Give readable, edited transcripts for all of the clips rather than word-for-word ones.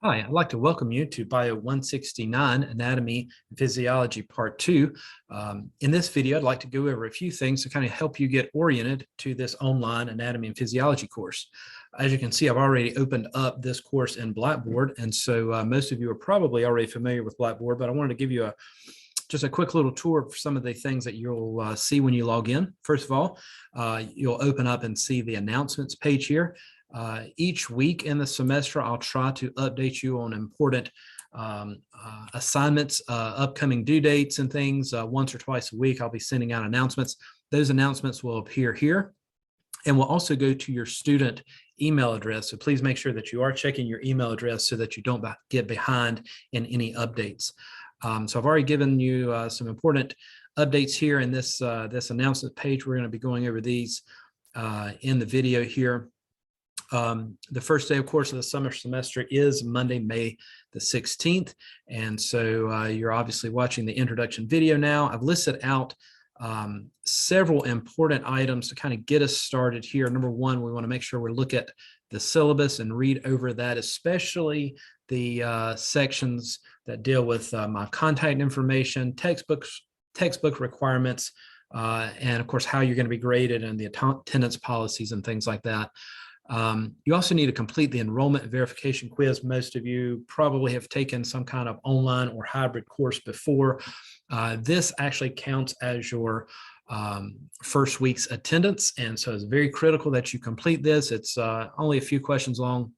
Hi, I'd like to welcome you to Bio 169, Anatomy and Physiology Part 2. In this video, I'd like to go over a few things to kind of help you get oriented to this online anatomy and physiology course. As you can see, I've already opened up this course in Blackboard, and so most of you are probably already familiar with Blackboard, but I wanted to give you just a quick little tour of some of the things that you'll see when you log in. First of all, you'll open up and see the announcements page here. Each week in the semester, I'll try to update you on important assignments, upcoming due dates and things. Once or twice a week, I'll be sending out announcements. Those announcements will appear here and will also go to your student email address. So please make sure that you are checking your email address so that you don't get behind in any updates. So I've already given you some important updates here in this announcement page. We're going to be going over these in the video here. The first day, of course, of the summer semester is Monday, May the 16th. And so you're obviously watching the introduction video now. I've listed out several important items to kind of get us started here. Number one, we want to make sure we look at the syllabus and read over that, especially the sections that deal with my contact information, textbook requirements, and of course, how you're going to be graded and the attendance policies and things like that. You also need to complete the enrollment verification quiz. Most of you probably have taken some kind of online or hybrid course before. This actually counts as your first week's attendance, and so it's very critical that you complete this. It's only a few questions long.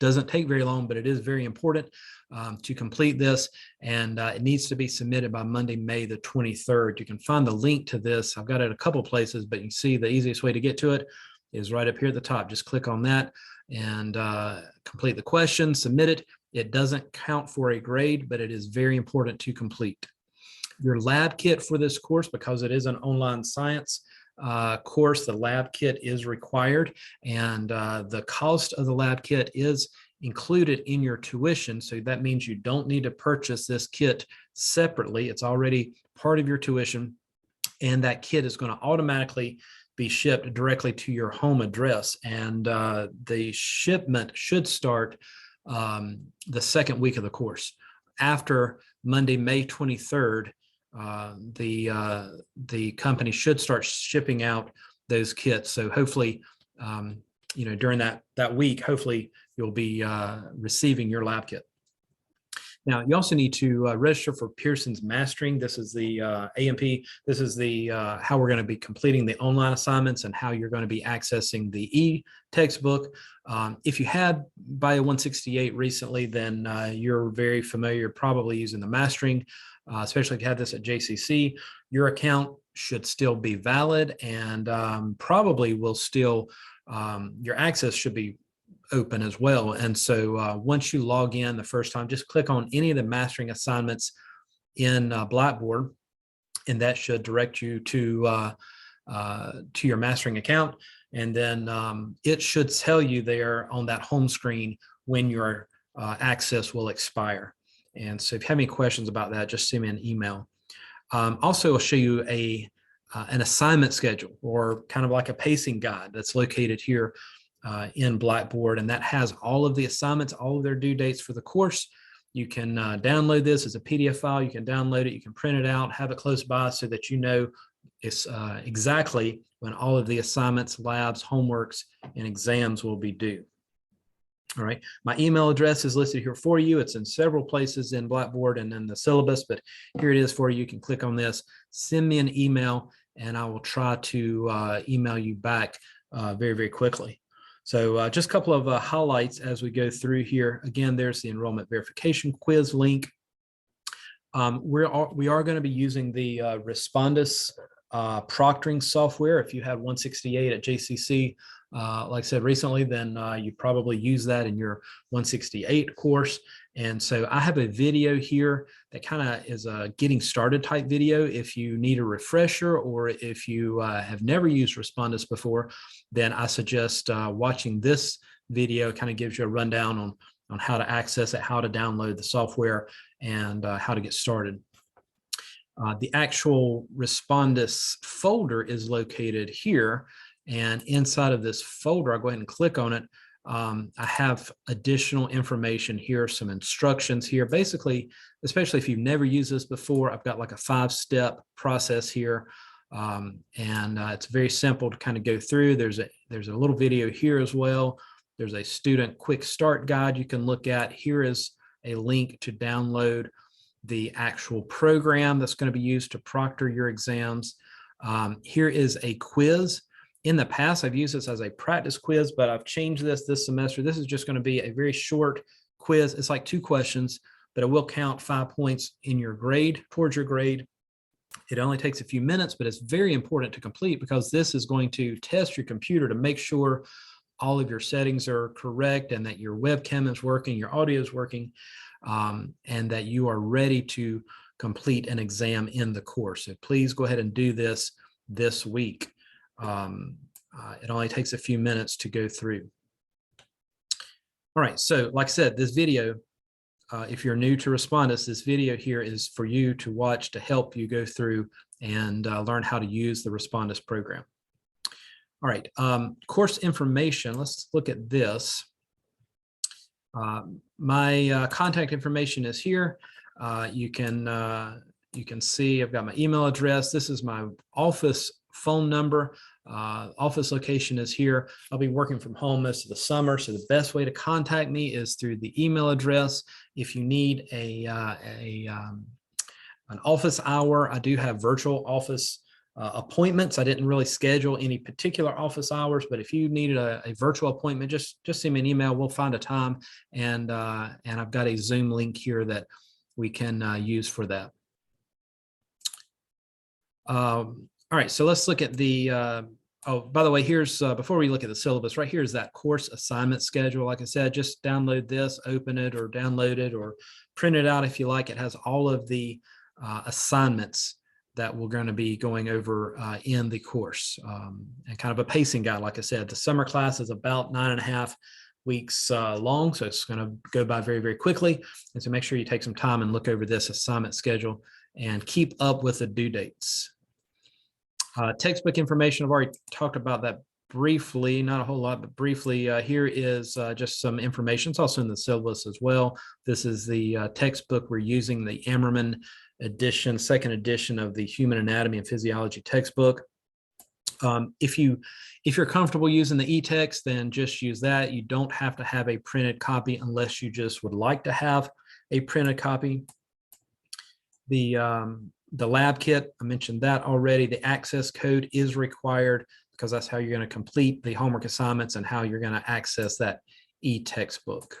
Doesn't take very long, but it is very important to complete this, and it needs to be submitted by Monday, May the 23rd. You can find the link to this. I've got it a couple places, but you can see the easiest way to get to it is right up here at the top. Just click on that and complete the question, submit it. It doesn't count for a grade, but it is very important to complete. Your lab kit for this course, because it is an online science course, the lab kit is required, and the cost of the lab kit is included in your tuition. So that means you don't need to purchase this kit separately. It's already part of your tuition, and that kit is going to automatically be shipped directly to your home address. And the shipment should start the second week of the course. After Monday, May 23rd, the company should start shipping out those kits. So hopefully, during that week, hopefully you'll be receiving your lab kit. Now, you also need to register for Pearson's Mastering. This is the AMP. This is the how we're going to be completing the online assignments and how you're going to be accessing the e-textbook. If you had Bio 168 recently, then you're very familiar, probably using the Mastering, especially if you had this at JCC. Your account should still be valid, and probably will still, your access should be open as well. And so once you log in the first time, just click on any of the mastering assignments in Blackboard, and that should direct you to your mastering account. And then it should tell you there on that home screen when your access will expire. And so if you have any questions about that, just send me an email. Also, I'll show you an assignment schedule, or kind of like a pacing guide, that's located here in Blackboard, and that has all of the assignments, all of their due dates for the course. You can download this as a PDF file. You can download it, you can print it out, have it close by so that you know it's exactly when all of the assignments, labs, homeworks, and exams will be due. All right, my email address is listed here for you. It's in several places in Blackboard and in the syllabus, but here it is for you. You can click on this, send me an email, and I will try to email you back very, very quickly. So just a couple of highlights as we go through here. Again, there's the enrollment verification quiz link. We are going to be using the Respondus proctoring software. If you had 168 at JCC, like I said recently, then you probably use that in your 168 course. And so I have a video here that kind of is a getting started type video. If you need a refresher, or if you have never used Respondus before, then I suggest watching this video. Kind of gives you a rundown on how to access it, how to download the software, and how to get started. The actual Respondus folder is located here. And inside of this folder, I'll go ahead and click on it. I have additional information here, some instructions here. Basically, especially if you've never used this before, I've got like a 5-step process here. It's very simple to kind of go through. There's a little video here as well. There's a student quick start guide you can look at. Here is a link to download the actual program that's going to be used to proctor your exams. Here is a quiz. In the past, I've used this as a practice quiz, but I've changed this semester. This is just going to be a very short quiz. It's like 2 questions, but it will count 5 points in your grade, towards your grade. It only takes a few minutes, but it's very important to complete because this is going to test your computer to make sure all of your settings are correct and that your webcam is working, your audio is working, and that you are ready to complete an exam in the course. So please go ahead and do this week. It only takes a few minutes to go through. All right, so like I said, this video, if you're new to Respondus, this video here is for you to watch to help you go through and learn how to use the Respondus program. All right, course information, let's look at this. My contact information is here. You can see I've got my email address. This is my office phone number. Office location is here. I'll be working from home most of the summer, so the best way to contact me is through the email address. If you need an office hour, I do have virtual office appointments. I didn't really schedule any particular office hours, but if you needed a virtual appointment, just send me an email. We'll find a time, and I've got a Zoom link here that we can use for that. All right, so let's look at the, oh, by the way, here's, before we look at the syllabus, right here is that course assignment schedule. Like I said, just download this, open it, or download it, or print it out if you like. It has all of the assignments that we're going to be going over in the course, and kind of a pacing guide. Like I said, the summer class is about 9.5 weeks long, so it's going to go by very, very quickly. And so make sure you take some time and look over this assignment schedule and keep up with the due dates. Textbook information, I've already talked about that briefly, not a whole lot, but briefly. Here is just some information. It's also in the syllabus as well. This is the textbook we're using, the Ammerman edition, 2nd edition of the Human Anatomy and Physiology textbook. If you're comfortable using the e-text, then just use that. You don't have to have a printed copy unless you just would like to have a printed copy. The lab kit, I mentioned that already. The access code is required because that's how you're going to complete the homework assignments and how you're going to access that e-textbook.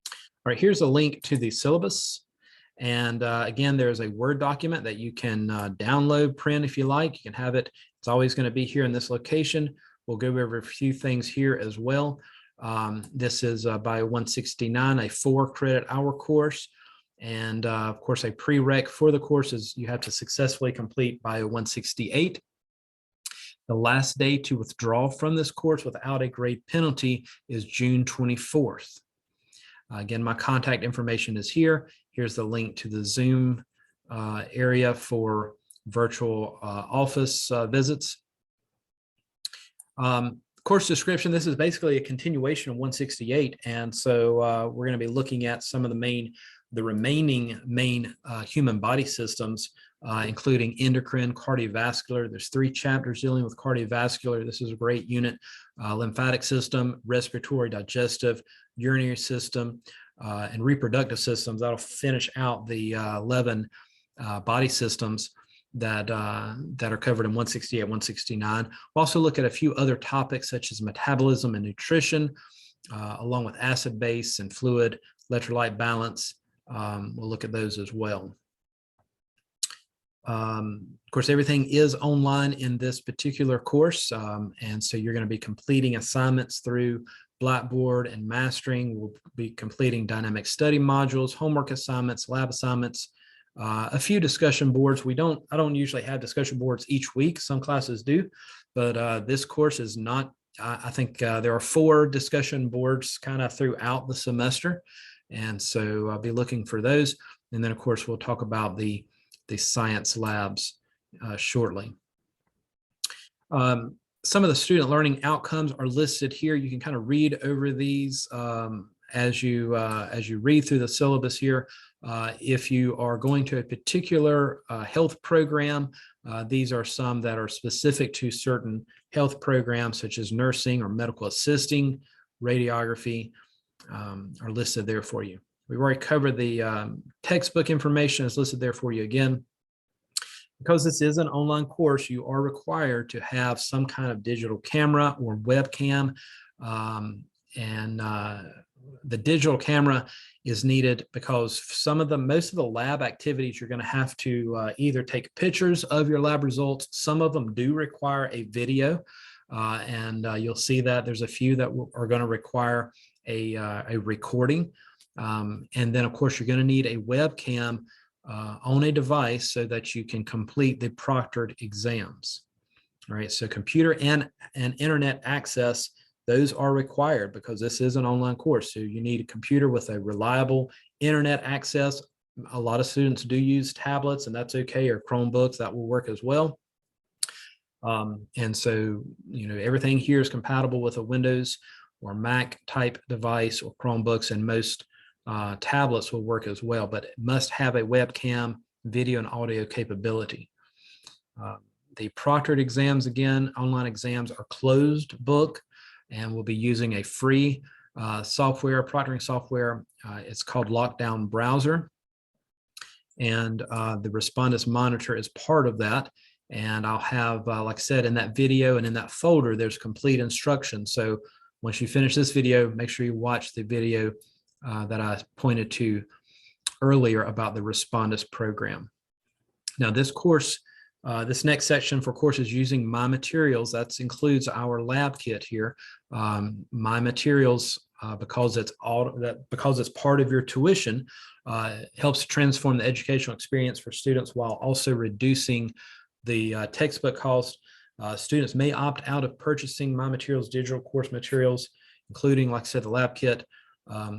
All right, here's a link to the syllabus. And again, there's a Word document that you can download, print if you like. You can have it. It's always going to be here in this location. We'll go over a few things here as well. This is Bio 169, a 4-credit-hour course. And of course, a prereq for the course is you have to successfully complete Bio 168. The last day to withdraw from this course without a grade penalty is June 24th. Again, my contact information is here. Here's the link to the Zoom area for virtual office visits. Course description, this is basically a continuation of 168. And so we're going to be looking at some of the remaining main human body systems, including endocrine, cardiovascular. There's 3 chapters dealing with cardiovascular. This is a great unit. Lymphatic system, respiratory, digestive, urinary system, and reproductive systems. That'll finish out the 11 body systems that are covered in 168, 169. We'll also look at a few other topics such as metabolism and nutrition, along with acid base and fluid, electrolyte balance. We'll look at those as well. Of course, everything is online in this particular course. And so you're going to be completing assignments through Blackboard and Mastering. We'll be completing dynamic study modules, homework assignments, lab assignments, a few discussion boards. I don't usually have discussion boards each week. Some classes do, but this course is not. I think there are 4 discussion boards kind of throughout the semester. And so I'll be looking for those. And then, of course, we'll talk about the science labs shortly. Some of the student learning outcomes are listed here. You can kind of read over these as you read through the syllabus here. If you are going to a particular health program, these are some that are specific to certain health programs, such as nursing or medical assisting, radiography, are listed there for you. We've already covered the textbook information is listed there for you again. Because this is an online course, you are required to have some kind of digital camera or webcam. The digital camera is needed because most of the lab activities, you're going to have to either take pictures of your lab results. Some of them do require a video, and you'll see that there's a few that are going to require a recording. And then, of course, you're going to need a webcam on a device so that you can complete the proctored exams. All right, so computer and internet access, those are required because this is an online course. So you need a computer with a reliable internet access. A lot of students do use tablets, and that's okay, or Chromebooks, that will work as well. And so, everything here is compatible with a Windows or Mac type device or Chromebooks, and most tablets will work as well, but it must have a webcam, video, and audio capability. The proctored exams, again, online exams are closed book, and we'll be using a free software, proctoring software. It's called Lockdown Browser, and the Respondus monitor is part of that. And I'll have, like I said, in that video and in that folder, there's complete instructions. So once you finish this video, make sure you watch the video that I pointed to earlier about the Respondus program. Now, this course, this next section for courses using My Materials, that includes our lab kit here. My Materials, because it's part of your tuition, helps transform the educational experience for students while also reducing the textbook cost. Students may opt out of purchasing My Materials digital course materials, including, like I said, the lab kit.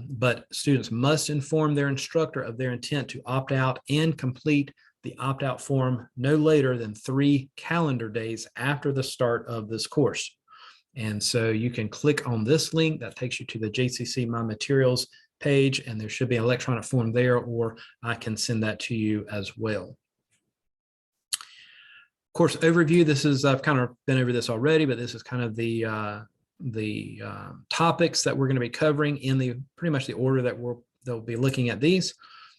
But students must inform their instructor of their intent to opt out and complete the opt-out form no later than 3 calendar days after the start of this course. And so you can click on this link that takes you to the JCC My Materials page, and there should be an electronic form there, or I can send that to you as well. Course overview, this is, I've kind of been over this already, but this is kind of the topics that we're going to be covering in pretty much the order that they'll be looking at these.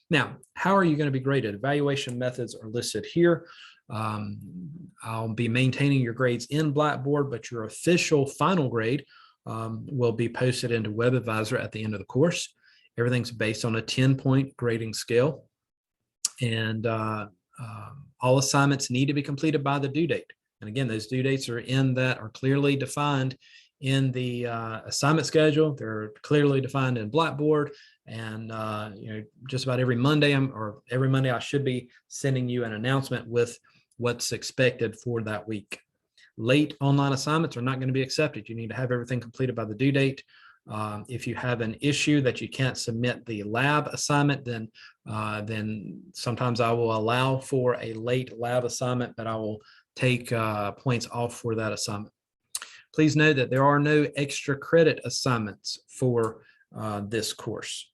Now, how are you going to be graded? Evaluation methods are listed here. I'll be maintaining your grades in Blackboard, but your official final grade will be posted into WebAdvisor at the end of the course. Everything's based on a 10-point grading scale, and all assignments need to be completed by the due date. And again, those due dates are clearly defined in the assignment schedule. They're clearly defined in Blackboard, and just about every Monday I should be sending you an announcement with what's expected for that week. Late online assignments are not going to be accepted. You need to have everything completed by the due date. If you have an issue that you can't submit the lab assignment, then sometimes I will allow for a late lab assignment, but I will take points off for that assignment. Please note that there are no extra credit assignments for this course.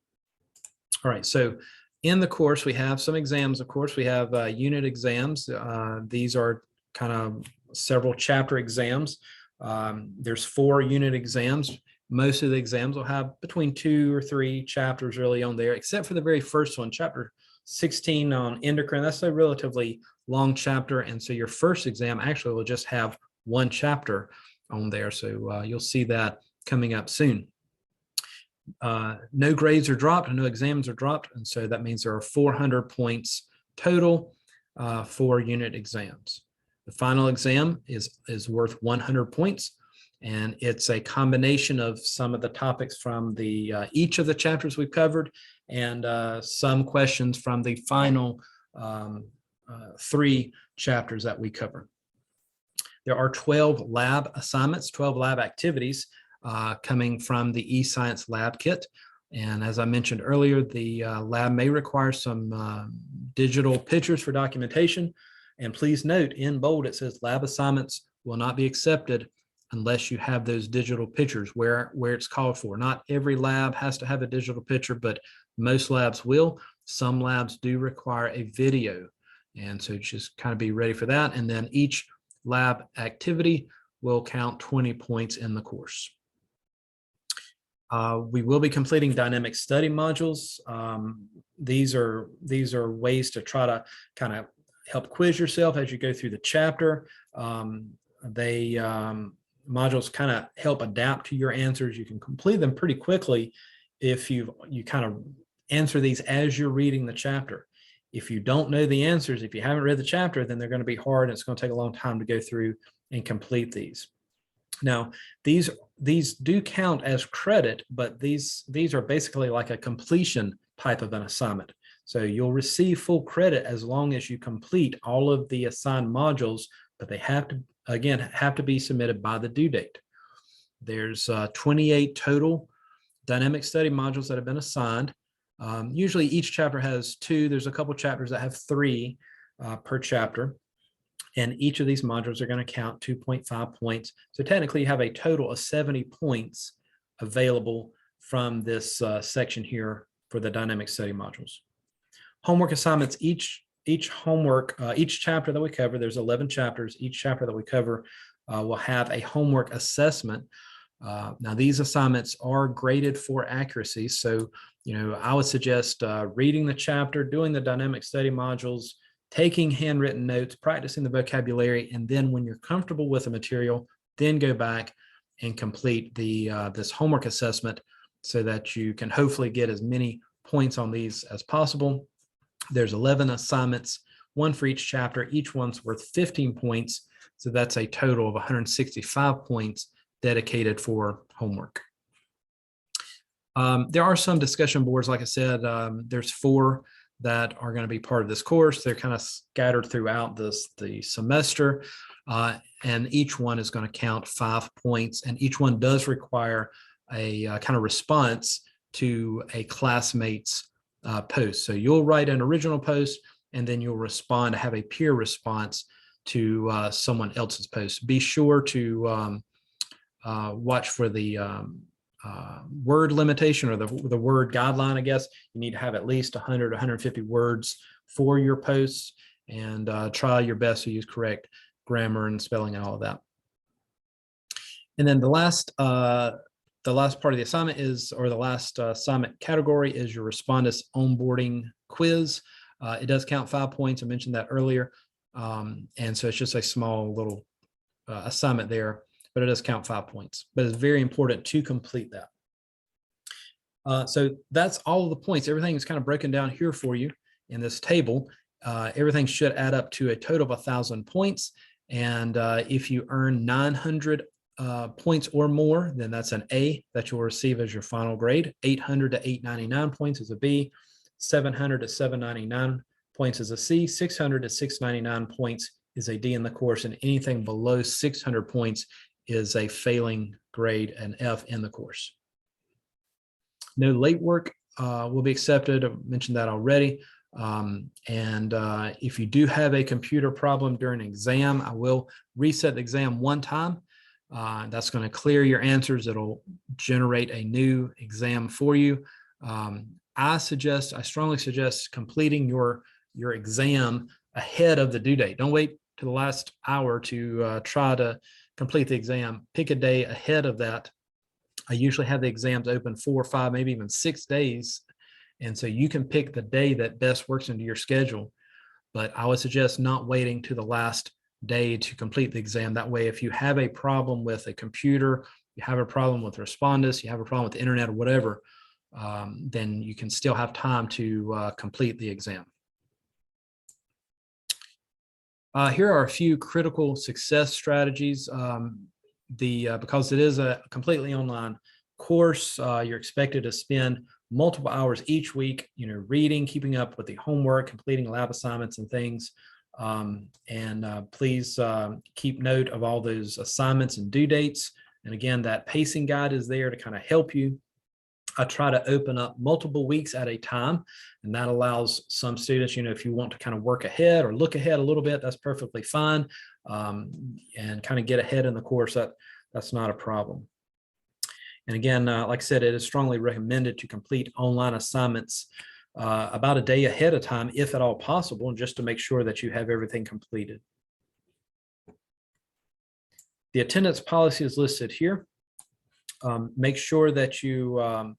All right, so in the course, we have some exams. Of course, we have unit exams. These are kind of several chapter exams. There's 4 unit exams. Most of the exams will have between 2 or 3 chapters really on there, except for the very first one, chapter 16 on endocrine. That's a relatively long chapter, and so your first exam actually will just have 1 chapter on there. So you'll see that coming up soon. No grades are dropped and no exams are dropped, and so that means there are 400 points total for unit exams. The final exam is worth 100 points, and it's a combination of some of the topics from each of the chapters we've covered, and some questions from the final 3 chapters that we cover. There are 12 lab assignments, 12 lab activities coming from the eScience lab kit. And as I mentioned earlier, the lab may require some digital pictures for documentation. And please note, in bold, it says lab assignments will not be accepted unless you have those digital pictures where it's called for. Not every lab has to have a digital picture, but most labs will. Some labs do require a video. And so just kind of be ready for that. And then each lab activity will count 20 points in the course. We will be completing dynamic study modules. These are ways to try to kind of help quiz yourself as you go through the chapter. Modules kind of help adapt to your answers. You can complete them pretty quickly if you kind of answer these as you're reading the chapter. If you don't know the answers, if you haven't read the chapter, then they're going to be hard, and it's going to take a long time to go through and complete these. Now, these do count as credit, but these are basically like a completion type of an assignment. So you'll receive full credit as long as you complete all of the assigned modules, but they have to be submitted by the due date. There's 28 total dynamic study modules that have been assigned. Usually each chapter has 2. There's a couple chapters that have 3 per chapter. And each of these modules are going to count 2.5 points. So technically you have a total of 70 points available from this section here for the dynamic study modules. Homework assignments, each chapter that we cover, there's 11 chapters. Each chapter that we cover will have a homework assessment. Now these assignments are graded for accuracy. So, I would suggest reading the chapter, doing the dynamic study modules, taking handwritten notes, practicing the vocabulary, and then when you're comfortable with the material, then go back and complete this homework assessment so that you can hopefully get as many points on these as possible. There's 11 assignments, 1 for each chapter. Each one's worth 15 points. So that's a total of 165 points dedicated for homework. There are some discussion boards, like I said, there's 4 that are going to be part of this course. They're kind of scattered throughout the semester, and each one is going to count 5 points, and each one does require a kind of response to a classmate's post. So you'll write an original post, and then you'll respond to have a peer response to someone else's post. Be sure to watch for the word limitation, or the word guideline, I guess. You need to have at least 100 to 150 words for your posts, and try your best to use correct grammar and spelling and all of that. And then the last part of the assignment is, or the last assignment category is your Respondus onboarding quiz. It does count 5 points. I mentioned that earlier. And so it's just a small little assignment there, but it does count 5 points. But it's very important to complete that. So that's all of the points. Everything is kind of broken down here for you in this table. Everything should add up to a total of 1,000 points. And if you earn 900 points or more, then that's an A that you'll receive as your final grade. 800 to 899 points is a B. 700 to 799 points is a C. 600 to 699 points is a D in the course. And anything below 600 points is a failing grade, an F in the course. No late work will be accepted. I mentioned that already. If you do have a computer problem during an exam, I will reset the exam one time. That's going to clear your answers. It'll generate a new exam for you. I strongly suggest completing your exam ahead of the due date. Don't wait to the last hour to try to complete the exam. Pick a day ahead of that. I usually have the exams open 4 or 5, maybe even 6 days. And so you can pick the day that best works into your schedule. But I would suggest not waiting to the last day to complete the exam. That way, if you have a problem with a computer, you have a problem with Respondus, you have a problem with the internet or whatever, then you can still have time to complete the exam. Here are a few critical success strategies. Because it is a completely online course, you're expected to spend multiple hours each week, reading, keeping up with the homework, completing lab assignments and things. Please keep note of all those assignments and due dates. And again, that pacing guide is there to kind of help you. I try to open up multiple weeks at a time, and that allows some students, if you want to kind of work ahead or look ahead a little bit, that's perfectly fine. And kind of get ahead in the course, That's not a problem. And again, like I said, it is strongly recommended to complete online assignments about a day ahead of time, if at all possible, just to make sure that you have everything completed. The attendance policy is listed here. Make sure that you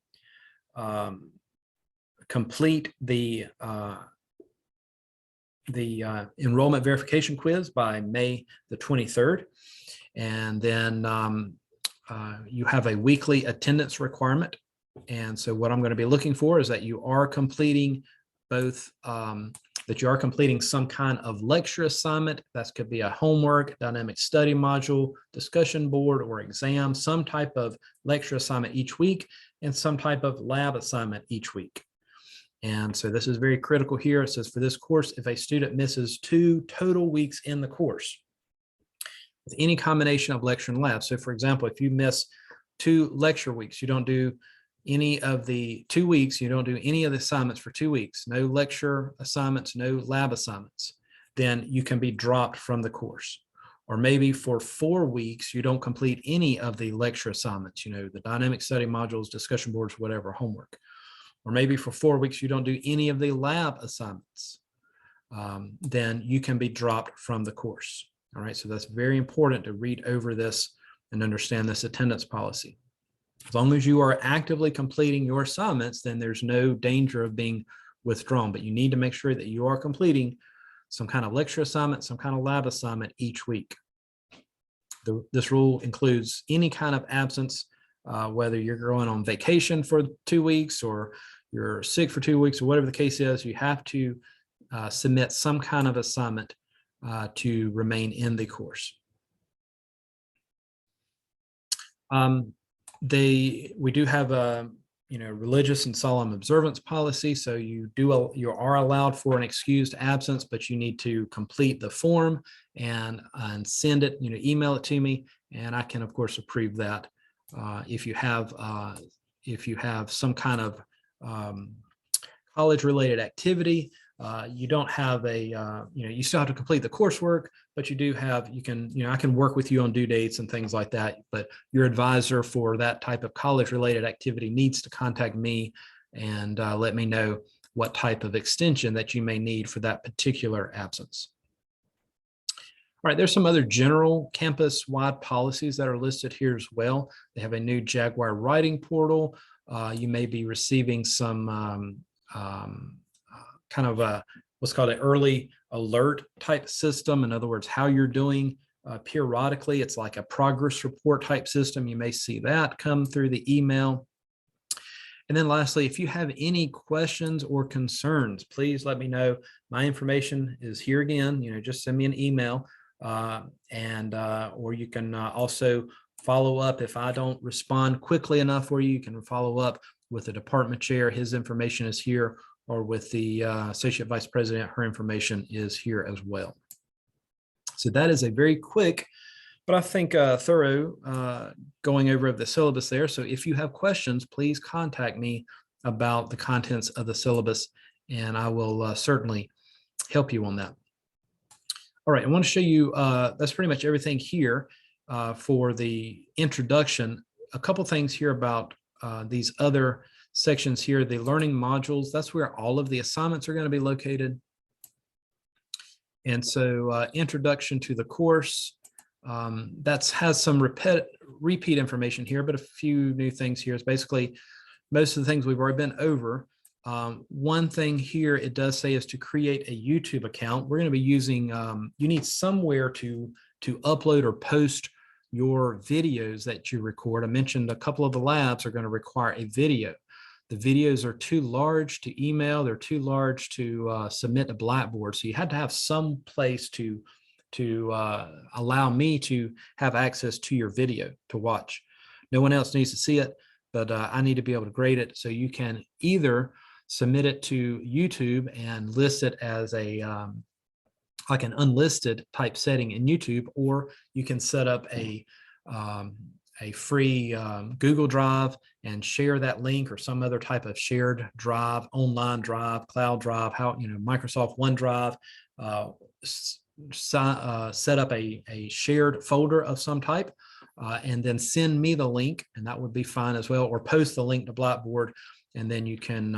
complete the enrollment verification quiz by May the 23rd. And then you have a weekly attendance requirement. And so what I'm going to be looking for is that you are completing both, that you are completing some kind of lecture assignment. That could be a homework, dynamic study module, discussion board, or exam, some type of lecture assignment each week, and some type of lab assignment each week. And so this is very critical here. It says for this course, if a student misses 2 total weeks in the course, with any combination of lecture and lab. So for example, if you miss 2 lecture weeks, you don't do any of the 2 weeks, you don't do any of the assignments for 2 weeks, no lecture assignments, no lab assignments, then you can be dropped from the course. Or maybe for 4 weeks, you don't complete any of the lecture assignments, you know, the dynamic study modules, discussion boards, whatever, homework. Or maybe for 4 weeks, you don't do any of the lab assignments, then you can be dropped from the course. All right, so that's very important to read over this and understand this attendance policy. As long as you are actively completing your assignments, then there's no danger of being withdrawn, but you need to make sure that you are completing some kind of lecture assignment, some kind of lab assignment each week. This rule includes any kind of absence, whether you're going on vacation for 2 weeks or you're sick for 2 weeks or whatever the case is, you have to submit some kind of assignment to remain in the course. We do have a religious and solemn observance policy, so you are allowed for an excused absence, but you need to complete the form and send it, email it to me, and I can of course approve that. If you have some kind of college-related activity, you don't have a, you still have to complete the coursework, but you do have, I can work with you on due dates and things like that, but your advisor for that type of college-related activity needs to contact me and let me know what type of extension that you may need for that particular absence. All right, there's some other general campus-wide policies that are listed here as well. They have a new Jaguar writing portal. You may be receiving some kind of what's called an early alert type system. In other words, how you're doing periodically. It's like a progress report type system. You may see that come through the email. And then lastly, if you have any questions or concerns, please let me know. My information is here again. Just send me an email, or you can also follow up. If I don't respond quickly enough for you, you can follow up with the department chair. His information is here, or with the associate vice president. Her information is here as well. So that is a very quick, but I think thorough going over of the syllabus there. So if you have questions, please contact me about the contents of the syllabus, and I will certainly help you on that. All right, I want to show you, that's pretty much everything here for the introduction. A couple things here about these other sections here, the learning modules. That's where all of the assignments are going to be located. And so introduction to the course, that has some repeat information here, but a few new things here. It's basically most of the things we've already been over. One thing here it does say is to create a YouTube account. We're going to be using, you need somewhere to upload or post your videos that you record. I mentioned a couple of the labs are going to require a video. The videos are too large to email. They're too large to submit to Blackboard. So you had to have some place to allow me to have access to your video to watch. No one else needs to see it, but I need to be able to grade it. So you can either submit it to YouTube and list it as a like an unlisted type setting in YouTube, or you can set up a free Google Drive and share that link, or some other type of shared drive, online drive, cloud drive, Microsoft OneDrive, set up a shared folder of some type, and then send me the link, and that would be fine as well, or post the link to Blackboard, and then you can,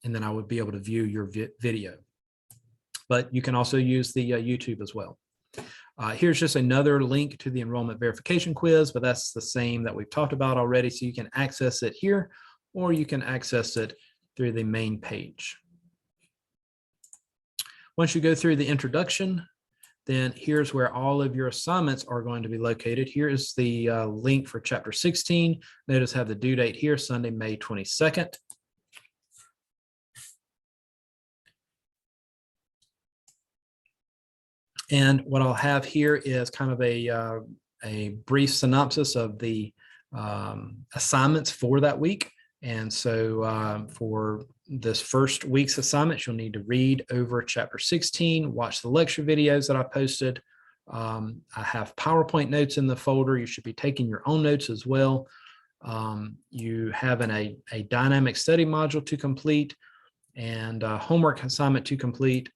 and then I would be able to view your video. But you can also use the YouTube as well. Here's just another link to the enrollment verification quiz, but that's the same that we've talked about already. So you can access it here, or you can access it through the main page. Once you go through the introduction, then here's where all of your assignments are going to be located. Here is the link for chapter 16. Notice I have the due date here, Sunday, May 22nd. And what I'll have here is kind of a brief synopsis of the assignments for that week. And so for this first week's assignments, you'll need to read over chapter 16, watch the lecture videos that I posted. I have PowerPoint notes in the folder. You should be taking your own notes as well. You have a dynamic study module to complete, and a homework assignment to complete.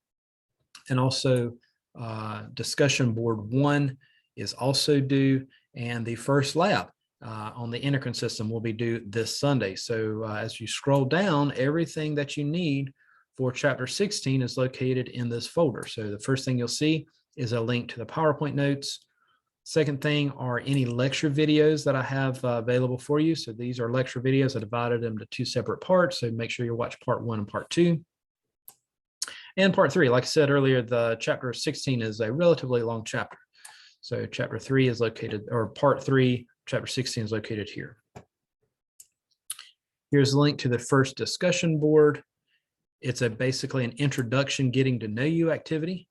And also discussion board 1 is also due, and the first lab on the endocrine system will be due this Sunday. So as you scroll down, everything that you need for chapter 16 is located in this folder. So the first thing you'll see is a link to the PowerPoint notes. Second thing are any lecture videos that I have available for you. So these are lecture videos. I divided them to 2 separate parts. So make sure you watch part 1 and part 2. And part 3, like I said earlier, the chapter 16 is a relatively long chapter. So chapter 3 is located, or part 3, chapter 16 is located here. Here's a link to the first discussion board. It's basically an introduction, getting to know you activity.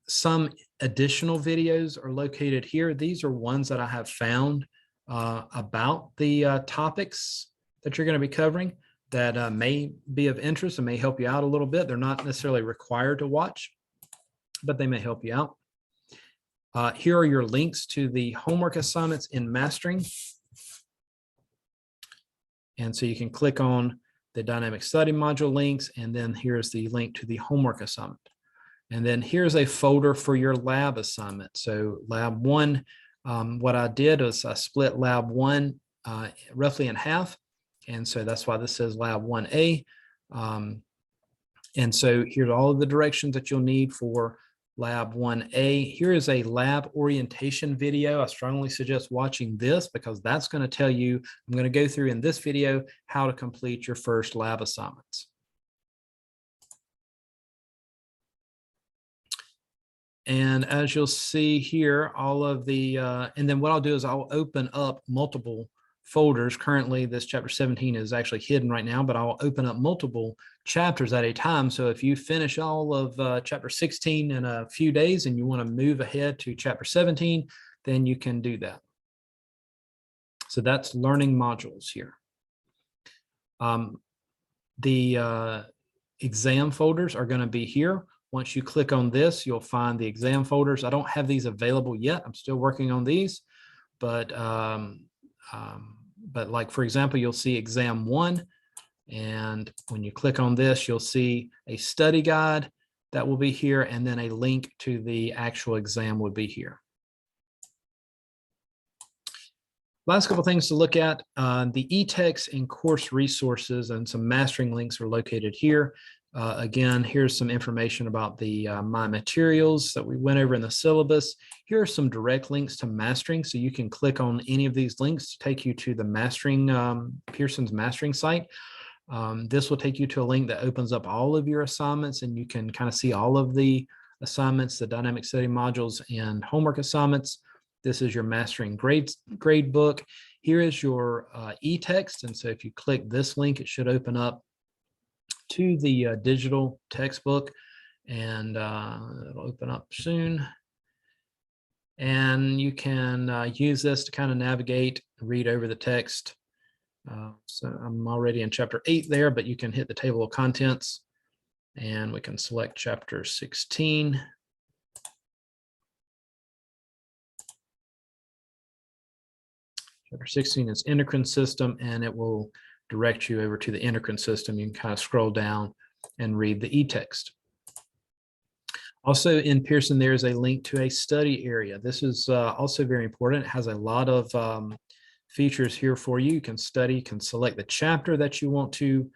Some additional videos are located here. These are ones that I have found about the topics that you're going to be covering that may be of interest and may help you out a little bit. They're not necessarily required to watch, but they may help you out. Here are your links to the homework assignments in mastering. And so you can click on the dynamic study module links, and then here's the link to the homework assignment. And then here's a folder for your lab assignment. So lab 1, what I did was I split lab 1 roughly in half. And so that's why this says lab 1A. And so here's all of the directions that you'll need for lab 1A. Here is a lab orientation video. I strongly suggest watching this because that's going to tell you, I'm going to go through in this video how to complete your first lab assignments. And as you'll see here, all of the, and then what I'll do is I'll open up multiple folders. Currently, this chapter 17 is actually hidden right now, but I'll open up multiple chapters at a time. So if you finish all of chapter 16 in a few days and you want to move ahead to chapter 17, then you can do that. So that's learning modules here. The exam folders are going to be here. Once you click on this, you'll find the exam folders. I don't have these available yet. I'm still working on these, but like, for example, you'll see exam 1. And when you click on this, you'll see a study guide that will be here. And then a link to the actual exam would be here. Last couple things to look at, the e-text and course resources and some mastering links are located here. Again, here's some information about the My Materials that we went over in the syllabus. Here are some direct links to mastering. So you can click on any of these links to take you to the mastering, Pearson's mastering site. This will take you to a link that opens up all of your assignments, and you can kind of see all of the assignments, the dynamic study modules and homework assignments. This is your mastering grade book. Here is your e-text. And so if you click this link, it should open up to the digital textbook, and it'll open up soon. And you can use this to kind of navigate, read over the text. So I'm already in chapter 8 there, but you can hit the table of contents and we can select chapter 16. Chapter 16 is endocrine system, and it will direct you over to the endocrine system. You can kind of scroll down and read the e-text. Also in Pearson, there is a link to a study area. This is also very important. It has a lot of features here for you. You can study, you can select the chapter that you want to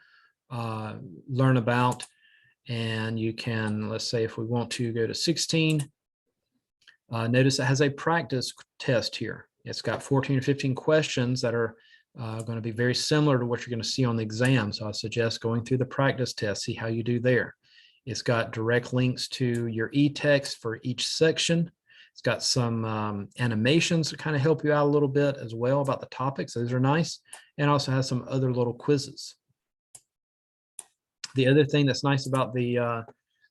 learn about. And you can, let's say if we want to go to 16, notice it has a practice test here. It's got 14 or 15 questions that are going to be very similar to what you're going to see on the exam. So I suggest going through the practice test, see how you do there. It's got direct links to your e-text for each section. It's got some animations to kind of help you out a little bit as well about the topics. Those are nice. And also has some other little quizzes. The other thing that's nice about the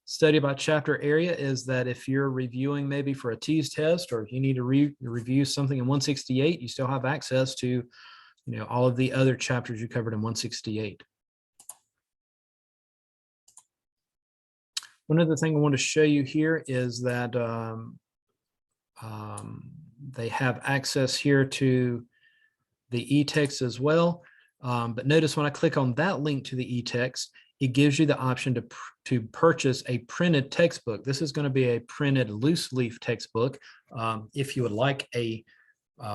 study about chapter area is that if you're reviewing maybe for a TEAS test, or if you need to review something in 168, you still have access to, all of the other chapters you covered in 168. One other thing I want to show you here is that they have access here to the e-text as well. But notice when I click on that link to the e-text, it gives you the option to purchase a printed textbook. This is going to be a printed loose leaf textbook. If you would like a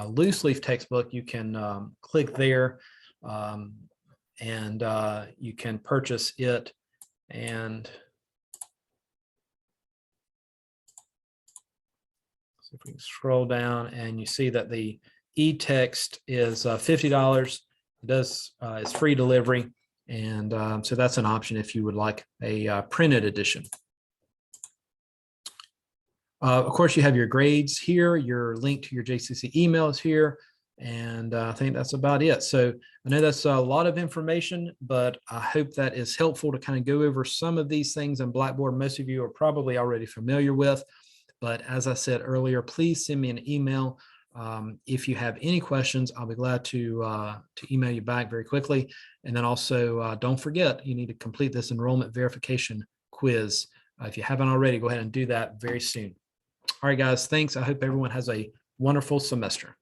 loose leaf textbook, you can click there and you can purchase it. And so if we can scroll down, and you see that the e-text is $50. It's free delivery. And so that's an option if you would like a printed edition. Of course, you have your grades here, your link to your JCC email is here, and I think that's about it. So I know that's a lot of information, but I hope that is helpful to kind of go over some of these things in Blackboard. Most of you are probably already familiar with, but as I said earlier, please send me an email. If you have any questions, I'll be glad to email you back very quickly. And then also, don't forget, you need to complete this enrollment verification quiz. If you haven't already, go ahead and do that very soon. All right, guys, thanks. I hope everyone has a wonderful semester.